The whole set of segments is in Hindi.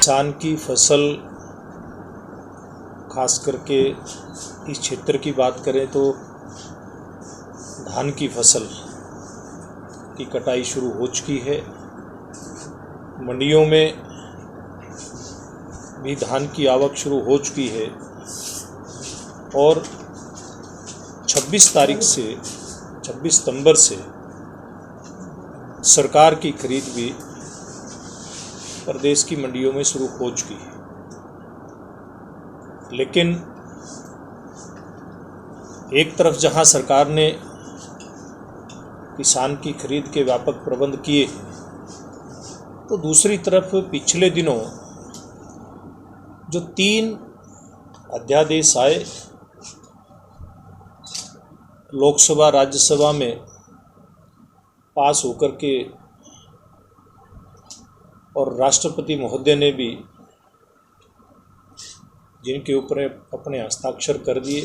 किसान की फसल, खास करके इस क्षेत्र की बात करें तो धान की फसल की कटाई शुरू हो चुकी है। मंडियों में भी धान की आवक शुरू हो चुकी है और 26 सितंबर से सरकार की खरीद भी प्रदेश की मंडियों में शुरू हो चुकी है। लेकिन एक तरफ जहां सरकार ने किसान की खरीद के व्यापक प्रबंध किए, तो दूसरी तरफ पिछले दिनों जो 3 अध्यादेश आए लोकसभा राज्यसभा में पास होकर के और राष्ट्रपति महोदय ने भी जिनके ऊपर अपने हस्ताक्षर कर दिए,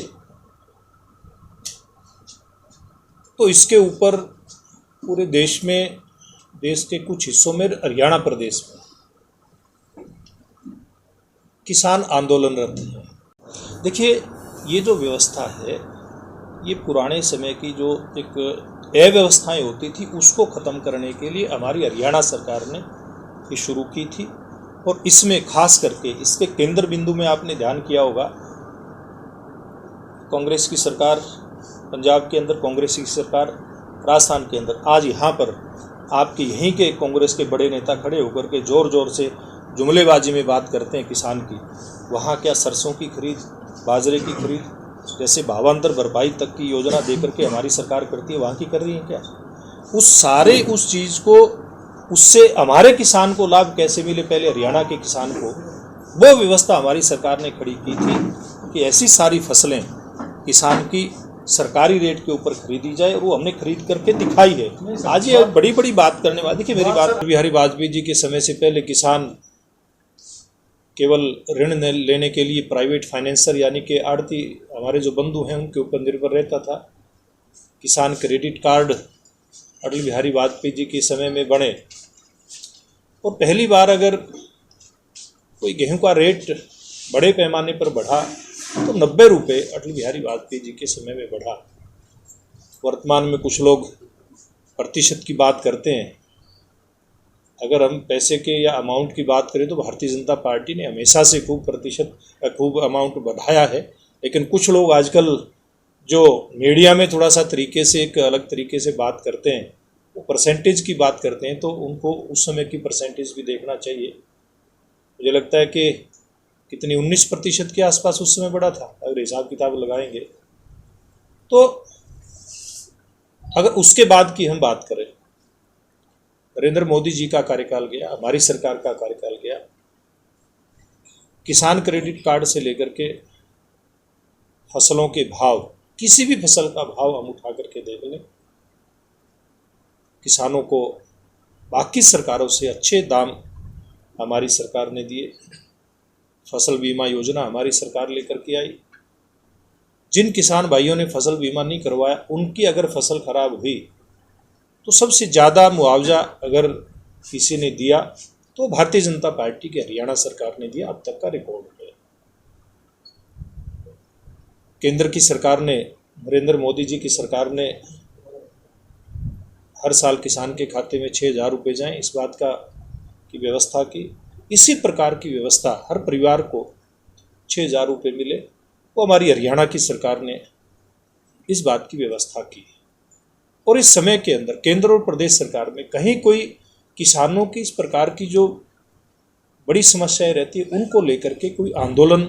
तो इसके ऊपर पूरे देश में, देश के कुछ हिस्सों में, हरियाणा प्रदेश में किसान आंदोलनरत हैं। देखिए, ये जो व्यवस्था है, ये पुराने समय की जो एक अव्यवस्थाएं होती थी उसको ख़त्म करने के लिए हमारी हरियाणा सरकार ने ये शुरू की थी। और इसमें खास करके इसके केंद्र बिंदु में आपने ध्यान किया होगा, कांग्रेस की सरकार पंजाब के अंदर, कांग्रेस की सरकार राजस्थान के अंदर, आज यहाँ पर आपके यहीं के कांग्रेस के बड़े नेता खड़े होकर के ज़ोर ज़ोर से जुमलेबाजी में बात करते हैं किसान की। वहाँ क्या सरसों की खरीद, बाजरे की खरीद जैसे भावांतर भरपाई तक की योजना देकर के हमारी सरकार करती है, वहाँ की कर रही है क्या? उस चीज़ को, उससे हमारे किसान को लाभ कैसे मिले, पहले हरियाणा के किसान को, वो व्यवस्था हमारी सरकार ने खड़ी की थी कि ऐसी सारी फसलें किसान की सरकारी रेट के ऊपर खरीदी जाए, और वो हमने खरीद करके दिखाई है। आज ये बड़ी बड़ी बात करने वाली, देखिए मेरी बात, बिहारी वाजपेयी जी के समय से पहले किसान केवल ऋण लेने के लिए प्राइवेट फाइनेंसर यानी कि आड़ती, हमारे जो बंधु हैं उनके ऊपर निर्भर रहता था। किसान क्रेडिट कार्ड अटल बिहारी वाजपेयी जी के समय में बने, और पहली बार अगर कोई गेहूं का रेट बड़े पैमाने पर बढ़ा तो 90 रुपये अटल बिहारी वाजपेयी जी के समय में बढ़ा। वर्तमान में कुछ लोग प्रतिशत की बात करते हैं, अगर हम पैसे के या अमाउंट की बात करें तो भारतीय जनता पार्टी ने हमेशा से खूब अमाउंट बढ़ाया है। लेकिन कुछ लोग आजकल जो मीडिया में थोड़ा सा तरीके से, एक अलग तरीके से बात करते हैं, वो परसेंटेज की बात करते हैं, तो उनको उस समय की परसेंटेज भी देखना चाहिए। मुझे लगता है कि कितनी 19% के आसपास उस समय बढ़ा था, अगर हिसाब किताब लगाएंगे तो। अगर उसके बाद की हम बात करें, नरेंद्र मोदी जी का कार्यकाल गया, हमारी सरकार का कार्यकाल गया, किसान क्रेडिट कार्ड से लेकर के फसलों के भाव, किसी भी फसल का भाव हम उठा करके देख लें, किसानों को बाकी सरकारों से अच्छे दाम हमारी सरकार ने दिए। फसल बीमा योजना हमारी सरकार लेकर के आई। जिन किसान भाइयों ने फसल बीमा नहीं करवाया, उनकी अगर फसल खराब हुई तो सबसे ज़्यादा मुआवजा अगर किसी ने दिया तो भारतीय जनता पार्टी की हरियाणा सरकार ने दिया, अब तक का रिकॉर्ड है। केंद्र की सरकार ने, नरेंद्र मोदी जी की सरकार ने हर साल किसान के खाते में 6,000 रुपये जाएँ, इस बात की व्यवस्था की। इसी प्रकार की व्यवस्था हर परिवार को 6,000 रुपये मिले, वो हमारी हरियाणा की सरकार ने इस बात की व्यवस्था की। और इस समय के अंदर केंद्र और प्रदेश सरकार में कहीं कोई किसानों की इस प्रकार की जो बड़ी समस्याएं रहती है, उनको लेकर के कोई आंदोलन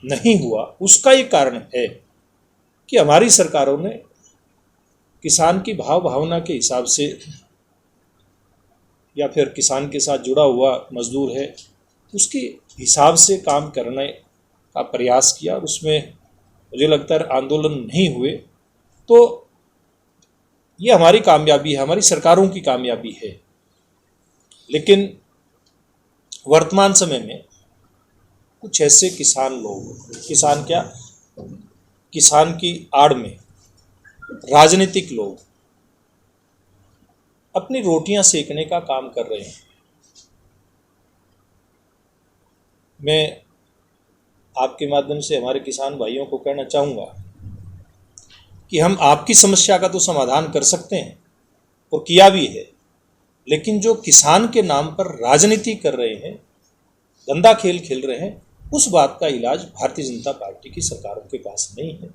नहीं हुआ। उसका ये कारण है कि हमारी सरकारों ने किसान की भावना के हिसाब से, या फिर किसान के साथ जुड़ा हुआ मजदूर है उसके हिसाब से काम करने का प्रयास किया, और उसमें मुझे लगता है आंदोलन नहीं हुए। तो ये हमारी कामयाबी है, हमारी सरकारों की कामयाबी है। लेकिन वर्तमान समय में कुछ ऐसे किसान लोग, किसान की आड़ में राजनीतिक लोग अपनी रोटियां सेकने का काम कर रहे हैं। मैं आपके माध्यम से हमारे किसान भाइयों को कहना चाहूँगा कि हम आपकी समस्या का तो समाधान कर सकते हैं और किया भी है, लेकिन जो किसान के नाम पर राजनीति कर रहे हैं, गंदा खेल खेल रहे हैं, उस बात का इलाज भारतीय जनता पार्टी की सरकारों के पास नहीं है।